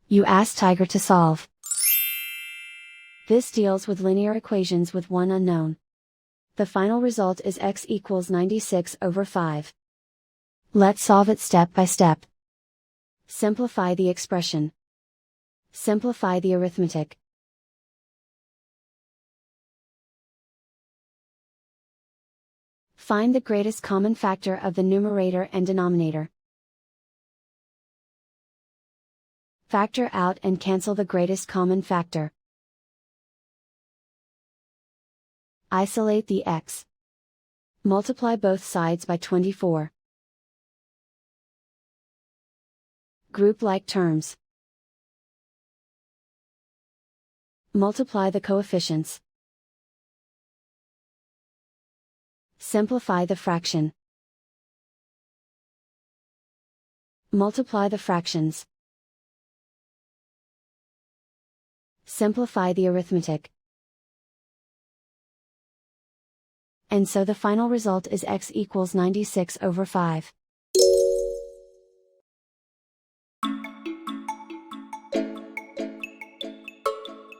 You ask Tiger to solve. This deals with linear equations with one unknown. The final result is x equals 96/5. Let's solve it step by step. Simplify the expression. Simplify the arithmetic. Find the greatest common factor of the numerator and denominator. Factor out and cancel the greatest common factor. Isolate the x. Multiply both sides by 24. Group like terms. Multiply the coefficients. Simplify the fraction. Multiply the fractions. Simplify the arithmetic. And so the final result is x equals 96/5.